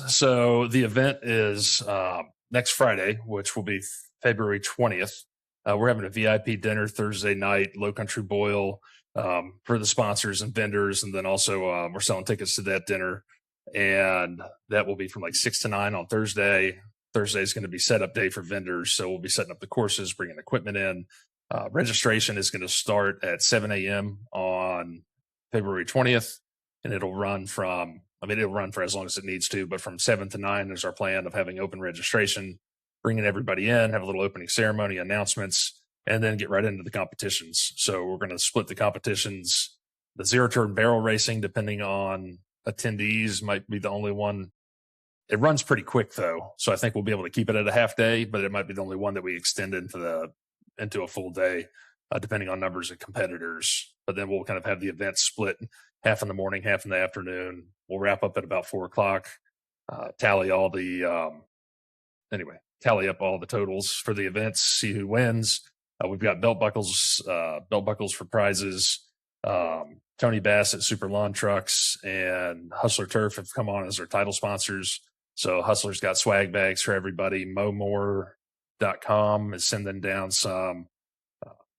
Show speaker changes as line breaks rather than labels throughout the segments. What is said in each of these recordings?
So the event is next Friday, which will be February 20th. We're having a VIP dinner Thursday night, Low Country Boil, for the sponsors and vendors. And then also we're selling tickets to that dinner. And that will be from like 6 to 9 on Thursday. Thursday is going to be setup day for vendors. So we'll be setting up the courses, bringing equipment in. Registration is going to start at 7 a.m. on February 20th. And it'll run it'll run for as long as it needs to, but from 7 to 9 is our plan of having open registration, bringing everybody in, have a little opening ceremony, announcements, and then get right into the competitions. So we're going to split the competitions. The zero-turn barrel racing, depending on attendees, might be the only one. It runs pretty quick though, so I think we'll be able to keep it at a half day, but it might be the only one that we extend into a full day, depending on numbers of competitors. But then we'll kind of have the event split half in the morning, half in the afternoon. We'll wrap up at about 4 o'clock, tally up all the totals for the events, see who wins. We've got belt buckles for prizes. Tony Bass at Super Lawn Trucks and Hustler Turf have come on as our title sponsors. So Hustler's got swag bags for everybody. Mowmore.com is sending down some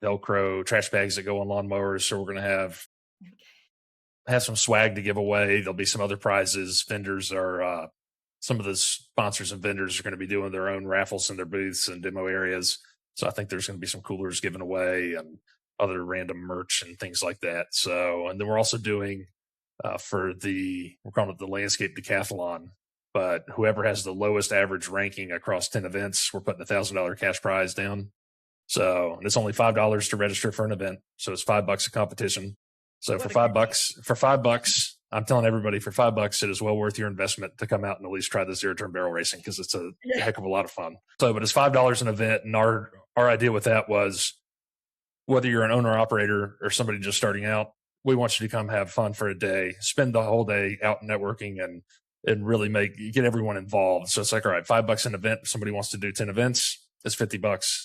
Velcro trash bags that go on lawnmowers. So we're going to have some swag to give away. There'll be some other prizes. Vendors are, some of the sponsors and vendors are going to be doing their own raffles in their booths and demo areas. So I think there's going to be some coolers given away and other random merch and things like that. So, and then we're also doing, we're calling it the Landscape Decathlon, but whoever has the lowest average ranking across 10 events, we're putting $1,000 cash prize down. So, and it's only $5 to register for an event. So it's $5 a competition. So for $5, I'm telling everybody for $5, it is well worth your investment to come out and at least try the zero-turn barrel racing because it's a heck of a lot of fun. So, but it's $5 an event. And our idea with that was whether you're an owner operator or somebody just starting out, we want you to come have fun for a day, spend the whole day out networking and really get everyone involved. So it's like, all right, $5 an event. If somebody wants to do 10 events, it's $50.